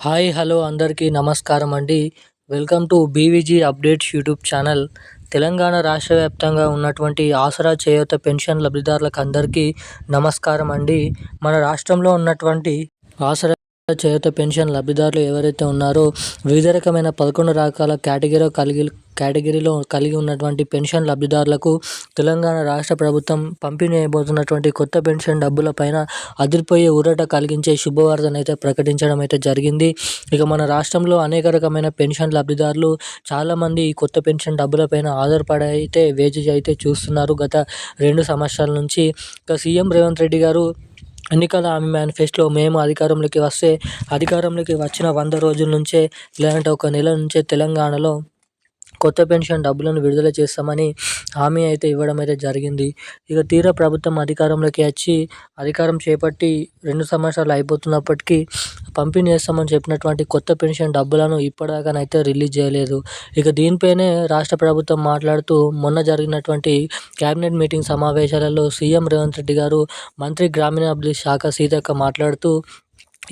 Hi hello అందరికీ నమస్కారం అండి. Welcome to BVG updates YouTube channel. Telangana రాష్ట్ర వ్యాప్తంగా ఉన్నటువంటి ఆసరా చేయూత పెన్షన్ లబ్ధిదారులకు అందరికీ నమస్కారం అండి. మన రాష్ట్రంలో ఉన్నటువంటి ఆసరా చేయూత పెన్షన్ లబ్ధిదారులు ఎవరైతే ఉన్నారో వివిధ రకమైన 11 రకాల కేటగిరీలో కలిగి ఉన్నటువంటి పెన్షన్ లబ్ధిదారులకు తెలంగాణ రాష్ట్ర ప్రభుత్వం పంపిణీ అయిపోతున్నటువంటి కొత్త పెన్షన్ డబ్బులపైన అదిరిపోయే ఊరట కలిగించే శుభవార్తనైతే ప్రకటించడం అయితే జరిగింది. ఇక మన రాష్ట్రంలో అనేక రకమైన పెన్షన్ లబ్ధిదారులు చాలామంది ఈ కొత్త పెన్షన్ డబ్బులపైన ఆధారపడి అయితే వేచి అయితే చూస్తున్నారు గత 2 సంవత్సరాల నుంచి. ఇక సీఎం రేవంత్ రెడ్డి గారు ఎన్నికల హామీ మేనిఫెస్టోలో మేము అధికారంలోకి వచ్చిన 100 రోజుల నుంచే, లేదంటే 1 నెల నుంచే తెలంగాణలో కొత్త పెన్షన్ డబ్బులను విడుదల చేస్తామని హామీ అయితే ఇవ్వడం అయితే జరిగింది. ఇక తీరా ప్రభుత్వం అధికారంలోకి వచ్చి అధికారం చేపట్టి 2 సంవత్సరాలు అయిపోతున్నప్పటికీ పంపిణీ చేస్తామని చెప్పినటువంటి కొత్త పెన్షన్ డబ్బులను ఇప్పటిదాకానైతే రిలీజ్ చేయలేదు. ఇక దీనిపైనే రాష్ట్ర ప్రభుత్వం మాట్లాడుతూ మొన్న జరిగినటువంటి కేబినెట్ మీటింగ్ సమావేశాలలో సీఎం రేవంత్ రెడ్డి గారు, మంత్రి గ్రామీణాభివృద్ధి శాఖ సీతక్క మాట్లాడుతూ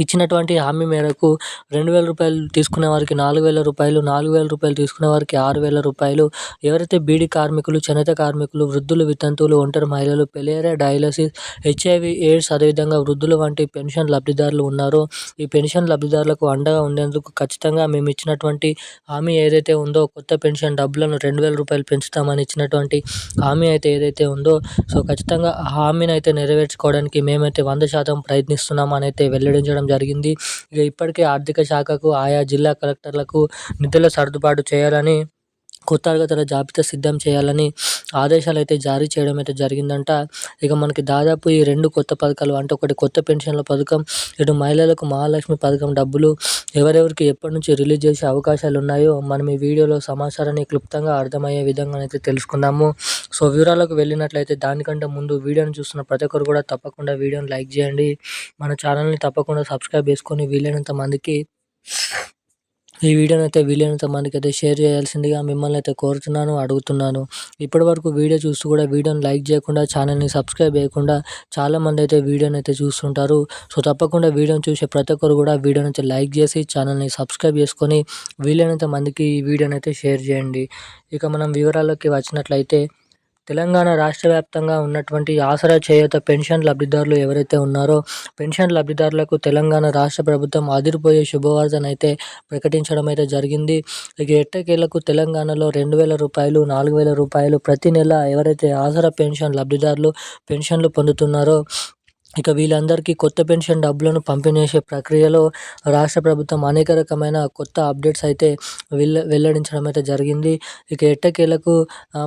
ఇచ్చినటువంటి హామీ మేరకు 2,000 రూపాయలు తీసుకునే వారికి 4,000 రూపాయలు, 4,000 రూపాయలు తీసుకునే వారికి 6,000 రూపాయలు, ఎవరైతే బీడీ కార్మికులు, చేనేత కార్మికులు, వృద్ధులు, వితంతువులు, ఒంటరి మహిళలు, పెలేరియా, డయాలసిస్, హెచ్ఐవి, ఎయిడ్స్, అదేవిధంగా వృద్ధులు వంటి పెన్షన్ లబ్ధిదారులు ఉన్నారో ఈ పెన్షన్ లబ్ధిదారులకు అండగా ఉండేందుకు ఖచ్చితంగా మేము ఇచ్చినటువంటి హామీ ఏదైతే ఉందో కొత్త పెన్షన్ డబ్బులను 2,000 రూపాయలు పెంచుతామని ఇచ్చినటువంటి హామీ అయితే ఏదైతే ఉందో ఖచ్చితంగా ఆ హామీని అయితే నెరవేర్చుకోవడానికి మేమైతే 100% ప్రయత్నిస్తున్నామని అయితే వెల్లడించడం జరిగింది. ఇక ఇప్పటికే ఆర్థిక శాఖకు, ఆయా జిల్లా కలెక్టర్లకు నిధుల సర్దుబాటు చేయాలని, కొత్త తరగతుల జాబితా సిద్ధం చేయాలని ఆదేశాలు అయితే జారీ చేయడం అయితే జరిగిందంట. ఇక మనకి దాదాపు ఈ 2 కొత్త పథకాలు, అంటే ఒకటి కొత్త పెన్షన్ల పథకం, ఇటు మహిళలకు మహాలక్ష్మి పథకం డబ్బులు ఎవరెవరికి ఎప్పటి నుంచి రిలీజ్ చేసే అవకాశాలు ఉన్నాయో మనం ఈ వీడియోలో సమాచారాన్ని క్లుప్తంగా అర్థమయ్యే విధంగా అయితే తెలుసుకుందాము. వివరాలకు వెళ్ళినట్లయితే దానికంటే ముందు వీడియోని చూస్తున్న ప్రతి ఒక్కరు కూడా తప్పకుండా వీడియోని లైక్ చేయండి. మన ఛానల్ని తప్పకుండా సబ్స్క్రైబ్ చేసుకొని వీలైనంత మందికి ఈ వీడియోని అయితే షేర్ చేయాల్సిందిగా మిమ్మల్ని అయితే కోరుతున్నాను, అడుగుతున్నాను. ఇప్పటివరకు వీడియో చూస్తూ కూడా వీడియోని లైక్ చేయకుండా, ఛానల్ని సబ్స్క్రైబ్ చేయకుండా చాలామంది అయితే వీడియోని అయితే చూస్తుంటారు. తప్పకుండా వీడియోని చూసే ప్రతి ఒక్కరు కూడా వీడియోని అయితే లైక్ చేసి ఛానల్ని సబ్స్క్రైబ్ చేసుకొని వీలైనంత మందికి ఈ వీడియోని అయితే షేర్ చేయండి. ఇక మనం వివరాల్లోకి వచ్చినట్లయితే తెలంగాణ రాష్ట్ర వ్యాప్తంగా ఉన్నటువంటి ఆసరా చేయూత పెన్షన్ లబ్ధిదారులు ఎవరైతే ఉన్నారో పెన్షన్ లబ్ధిదారులకు తెలంగాణ రాష్ట్ర ప్రభుత్వం అదిరిపోయే శుభవార్తనైతే ప్రకటించడం అయితే జరిగింది. ఇక ఎట్టకేలకు తెలంగాణలో 2,000 రూపాయలు, 4,000 రూపాయలు ప్రతి నెల ఎవరైతే ఆసరా పెన్షన్ లబ్ధిదారులు పెన్షన్లు పొందుతున్నారో ఇక వీళ్ళందరికీ కొత్త పెన్షన్ డబ్బులను పంపిణీ చేసే ప్రక్రియలో రాష్ట్ర ప్రభుత్వం అనేక రకమైన కొత్త అప్డేట్స్ అయితే వెల్లడించడం అయితే జరిగింది. ఇక ఎట్టకేలకు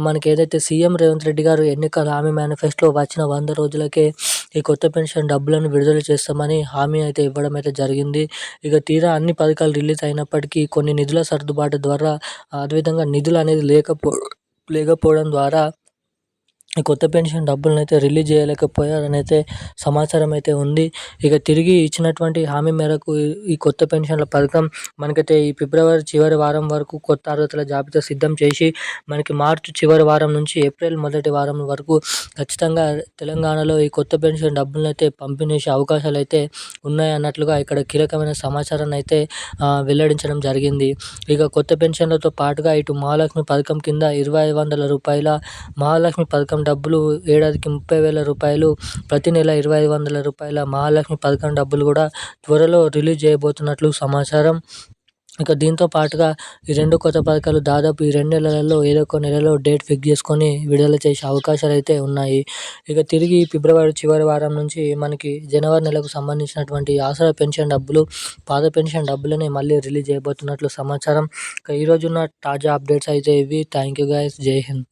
మనకి ఏదైతే సీఎం రేవంత్ రెడ్డి గారు ఎన్నికల హామీ మేనిఫెస్టోలో వచ్చిన 100 రోజులకే ఈ కొత్త పెన్షన్ డబ్బులను విడుదల చేస్తామని హామీ అయితే ఇవ్వడం అయితే జరిగింది. ఇక తీరా అన్ని పథకాలు రిలీజ్ అయినప్పటికీ కొన్ని నిధుల సర్దుబాటు ద్వారా, అదేవిధంగా నిధులు అనేది లేకపోవడం ద్వారా ఈ కొత్త పెన్షన్ డబ్బులను అయితే రిలీజ్ చేయలేకపోయారని అయితే సమాచారం అయితే ఉంది. ఇక తిరిగి ఇచ్చినటువంటి హామీ మేరకు ఈ కొత్త పెన్షన్ల పథకం మనకైతే ఈ ఫిబ్రవరి చివరి వారం వరకు కొత్త అర్హతల జాబితా సిద్ధం చేసి మనకి మార్చి చివరి వారం నుంచి ఏప్రిల్ మొదటి వారం వరకు ఖచ్చితంగా తెలంగాణలో ఈ కొత్త పెన్షన్ డబ్బులను అయితే పంపిణీ చేసే అవకాశాలు అయితే ఉన్నాయి అన్నట్లుగా ఇక్కడ కీలకమైన సమాచారాన్ని అయితే వెల్లడించడం జరిగింది. ఇక కొత్త పెన్షన్లతో పాటుగా ఇటు మహాలక్ష్మి పథకం కింద 2,500 రూపాయల మహాలక్ష్మి పథకం డబ్బులు, ఏడాదికి 30,000 రూపాయలు, ప్రతి నెల 2,500 రూపాయల మహాలక్ష్మి పథకం డబ్బులు కూడా త్వరలో రిలీజ్ చేయబోతున్నట్లు సమాచారం. ఇక దీంతో పాటుగా ఈ 2 కొత్త పథకాలు దాదాపు ఈ 2 నెలలలో ఏదో ఒక నెలలో డేట్ ఫిక్స్ చేసుకొని విడుదల చేసే అవకాశాలు అయితే ఉన్నాయి. ఇక తిరిగి ఫిబ్రవరి చివరి వారం నుంచి మనకి జనవరి నెలకు సంబంధించినటువంటి ఆసరా పెన్షన్ డబ్బులు, పాత పెన్షన్ డబ్బులని మళ్ళీ రిలీజ్ చేయబోతున్నట్లు సమాచారం. ఇక ఈరోజున్న తాజా అప్డేట్స్ అయితే ఇవి. Thank you guys. జై హింద్.